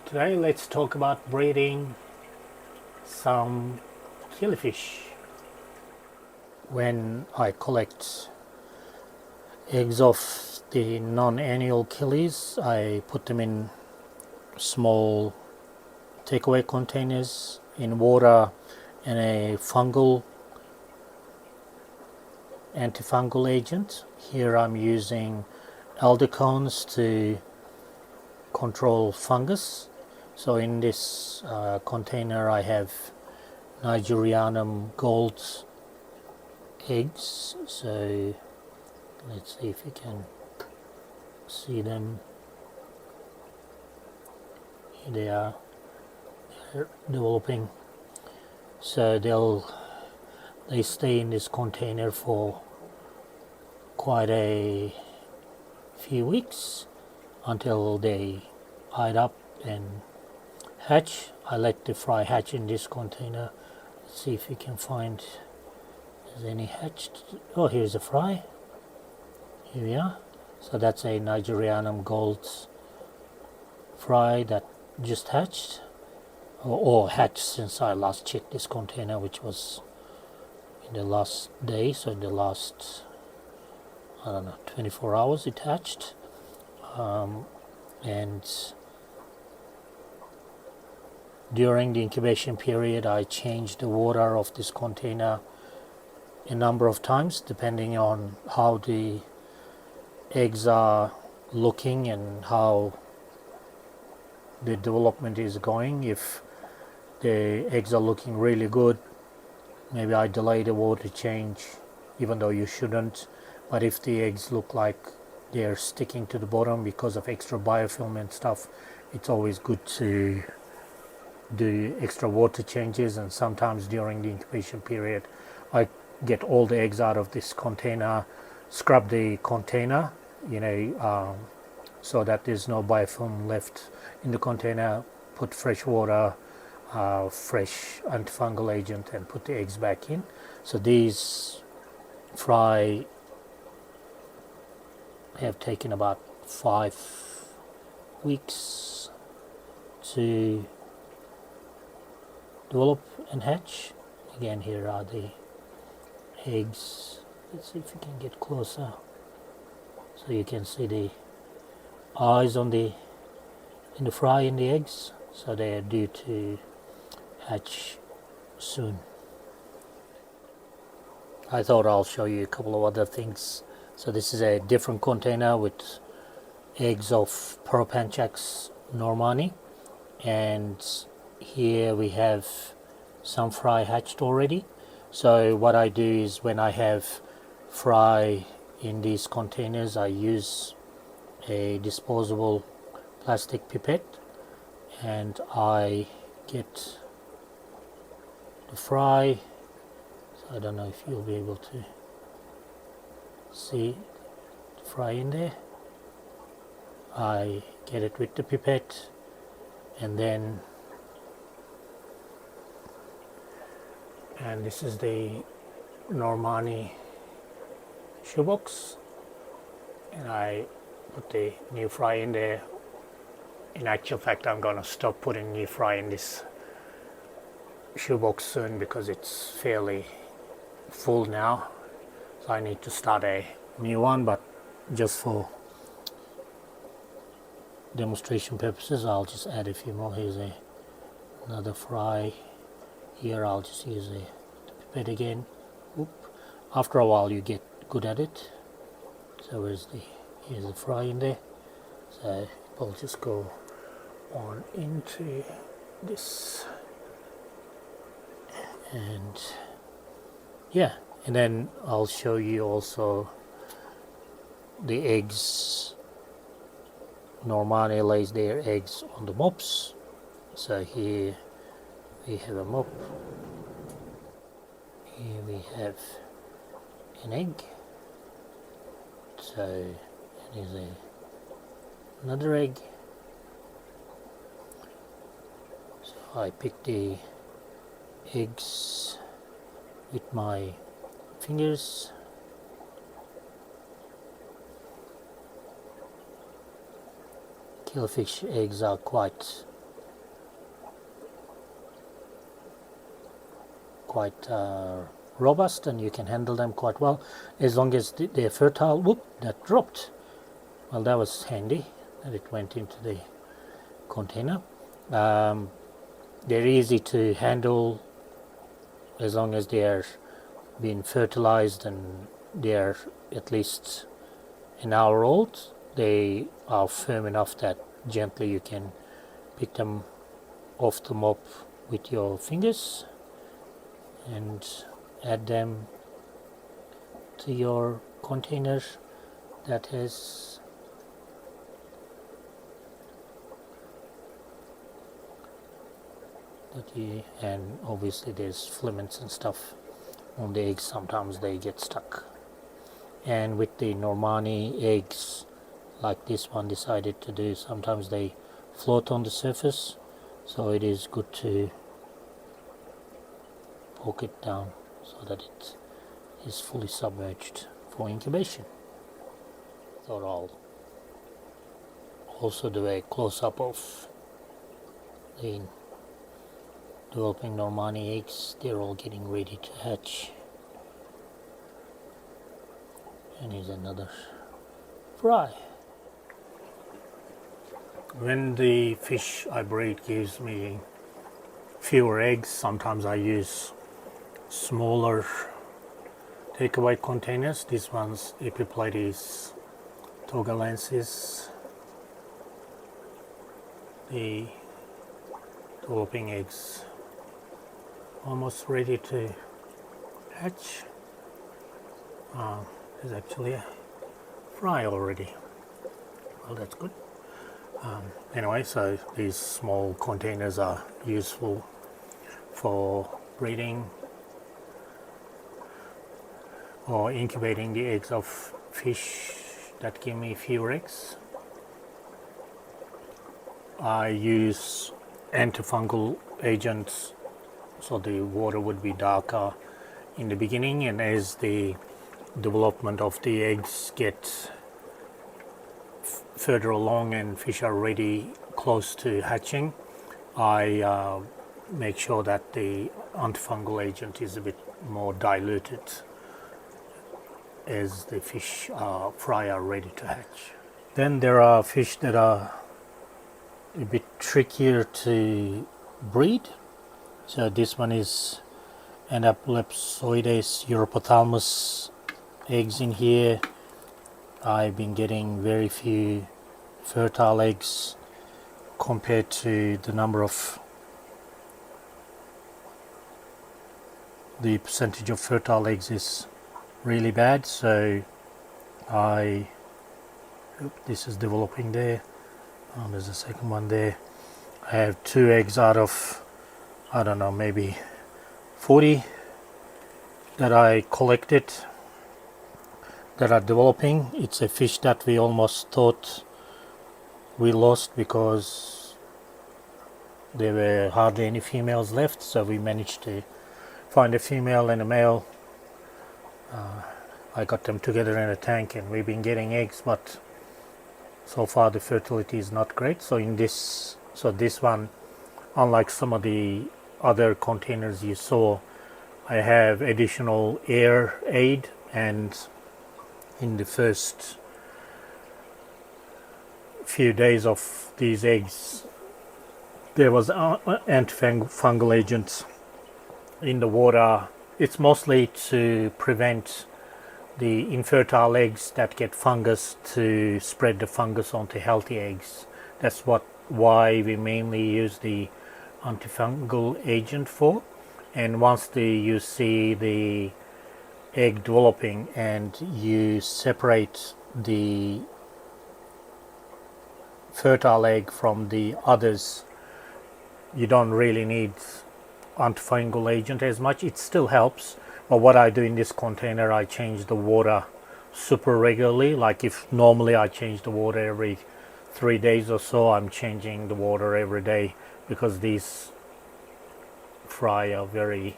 Today let's talk about breeding some killifish. When I collect eggs of the non-annual killies, I put them in small takeaway containers in water and a antifungal agent. Here I'm using alder cones to control fungus. So in this container I have Nigerianum gold eggs. So let's see if you can see them. Here they are. They're developing. So they stay in this container for quite a few weeks until they hide up and hatch. I let the fry hatch in this container. Let's see if you can find there's any hatched. Oh, here's a fry. Here we are. So that's a Nigerianum gold fry that just hatched, or hatched since I last checked this container, which was in the last day. So in the last, I don't know, 24 hours it hatched. And during the incubation period I changed the water of this container a number of times depending on how the eggs are looking and how the development is going. If the eggs are looking really good, maybe I delay the water change, even though you shouldn't. But if the eggs look like they're sticking to the bottom because of extra biofilm and stuff, it's always good to do extra water changes. And sometimes during the incubation period I get all the eggs out of this container, scrub the container, so that there's no biofilm left in the container, put fresh water, fresh antifungal agent, and put the eggs back in. So these fry have taken about 5 weeks to develop and hatch. Again, here are the eggs. Let's see if you can get closer so you can see the eyes in the fry in the eggs. So they are due to hatch soon. I thought I'll show you a couple of other things. So this is a different container with eggs of Parapanchax normani, and here we have some fry hatched already. So what I do is when I have fry in these containers, I use a disposable plastic pipette and I get the fry. So I don't know if you'll be able to see the fry in there. I get it with the pipette, and this is the Normani shoebox, and I put the new fry in there. In actual fact, I'm gonna stop putting new fry in this shoebox soon because it's fairly full now. So I need to start a new one, but just for demonstration purposes I'll just add a few more. Here's another fry. Here I'll just use the pipette again. Oop. After a while you get good at it. So here's the fry in there. So I'll just go on into this, and yeah, and then I'll show you also the eggs. Normani lays their eggs on the mops. So here we have a mop. Here we have an egg. So here's another egg. So I pick the eggs with my fingers. killifish eggs are quite robust, and you can handle them quite well as long as they're fertile. Whoop, that dropped. Well, that was handy that it went into the container. They're easy to handle as long as they're being fertilized and they're at least an hour old. They are firm enough that gently you can pick them off the mop with your fingers and add them to your container that has and obviously there's filaments and stuff on the eggs. Sometimes they get stuck, and with the Normani eggs like this one decided to do, sometimes they float on the surface, so it is good to poke it down so that it is fully submerged for incubation. Thought I'll also do a close-up of the developing Normani eggs. They're all getting ready to hatch. And here's another fry. When the fish I breed gives me fewer eggs, sometimes I use smaller takeaway containers. This one's Epiplates togalensis. The developing eggs almost ready to hatch. There's actually a fry already. Well, that's good. Anyway, so these small containers are useful for breeding or incubating the eggs of fish that give me fewer eggs. I use antifungal agents, so the water would be darker in the beginning, and as the development of the eggs get further along and fish are ready close to hatching, I make sure that the antifungal agent is a bit more diluted as the fish fry are ready to hatch. Then there are fish that are a bit trickier to breed. So this one is Anaplepsoides europophthalmus eggs in here. I've been getting very few fertile eggs compared to the number of the percentage of fertile eggs is really bad. So this is developing there. There's a second one there. I have 2 eggs out of, I don't know, maybe 40 that I collected that are developing. It's a fish that we almost thought we lost because there were hardly any females left, so we managed to find a female and a male. I got them together in a tank and we've been getting eggs, but so far the fertility is not great. So this one, unlike some of the other containers you saw, I have additional air aid, and in the first few days of these eggs there was antifungal agents in the water. It's mostly to prevent the infertile eggs that get fungus to spread the fungus onto healthy eggs. That's why we mainly use the antifungal agent for. And once you see the egg developing and you separate the fertile egg from the others, you don't really need antifungal agent as much. It still helps, but what I do in this container, I change the water super regularly. Like if normally I change the water every 3 days or so, I'm changing the water every day because these fry are very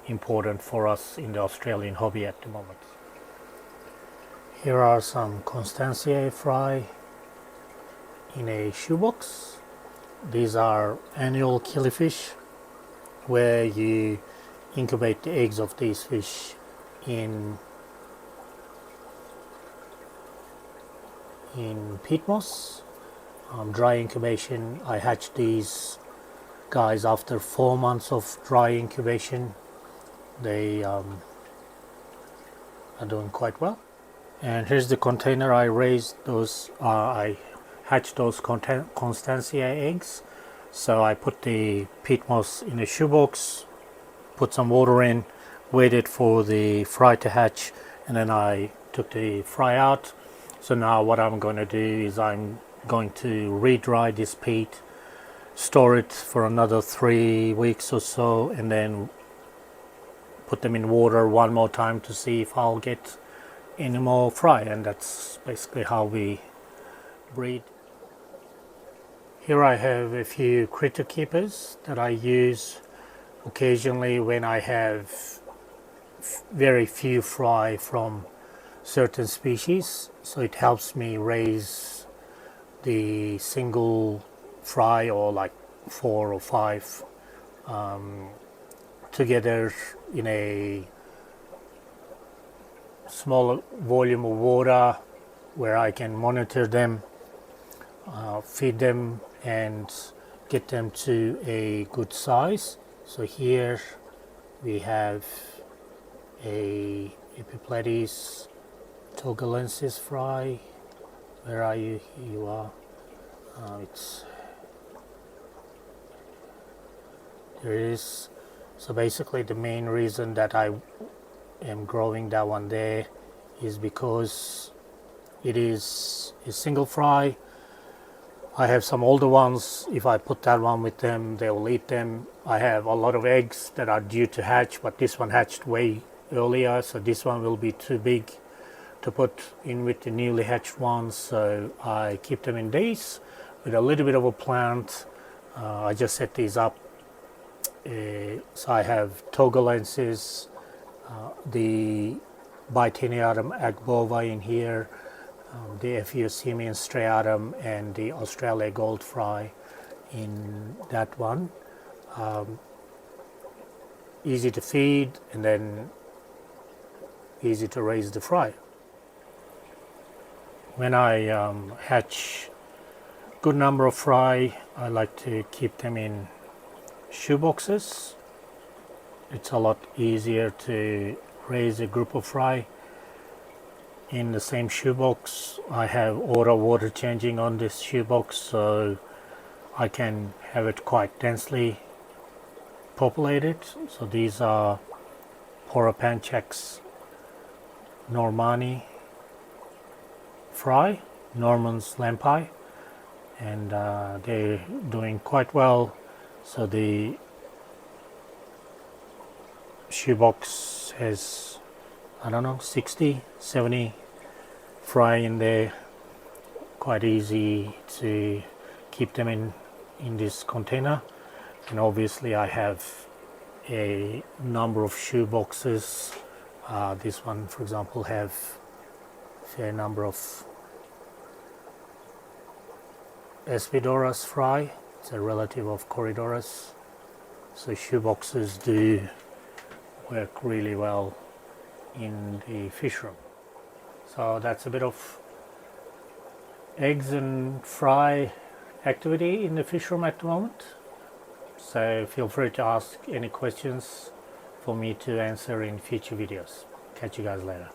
important for us in the Australian hobby at the moment. Here are some Constantiae fry in a shoebox. These are annual killifish, where you incubate the eggs of these fish in peat moss. Dry incubation. I hatched these guys after 4 months of dry incubation. They are doing quite well. And here's the container I raised those. I hatched those Constantia eggs. So I put the peat moss in a shoebox, put some water in, waited for the fry to hatch, and then I took the fry out. So now what I'm going to do is I'm going to re-dry this peat, store it for another 3 weeks or so, and then put them in water one more time to see if I'll get any more fry. And that's basically how we breed. Here I have a few critter keepers that I use occasionally when I have very few fry from certain species, so it helps me raise the single fry, or like 4 or 5 together in a small volume of water, where I can monitor them, feed them, and get them to a good size. So here we have a Epipletis togalensis fry. Where are you? Here you are. There it is. So basically the main reason that I am growing that one there is because it is a single fry. I have some older ones. If I put that one with them, they will eat them. I have a lot of eggs that are due to hatch, but this one hatched way earlier, so this one will be too big to put in with the newly hatched ones. So I keep them in these with a little bit of a plant. I just set these up. So I have togalensis, the Bitiniatum agbova in here, the Ephiosemian striatum, and the Australia gold fry in that one. Easy to feed, and then easy to raise the fry. When I hatch good number of fry, I like to keep them in shoe boxes. It's a lot easier to raise a group of fry in the same shoebox. I have auto water changing on this shoebox, so I can have it quite densely populated. So these are Poropanchax normani fry, Norman's lampi, and they're doing quite well. So the shoebox has, I don't know, 60, 70 fry in there. Quite easy to keep them in this container. And obviously I have a number of shoe boxes. This one, for example, have a fair number of Espidoras fry. It's a relative of Corridorus. So shoe boxes do work really well in the fish room. So that's a bit of eggs and fry activity in the fish room at the moment. So feel free to ask any questions for me to answer in future videos. Catch you guys later.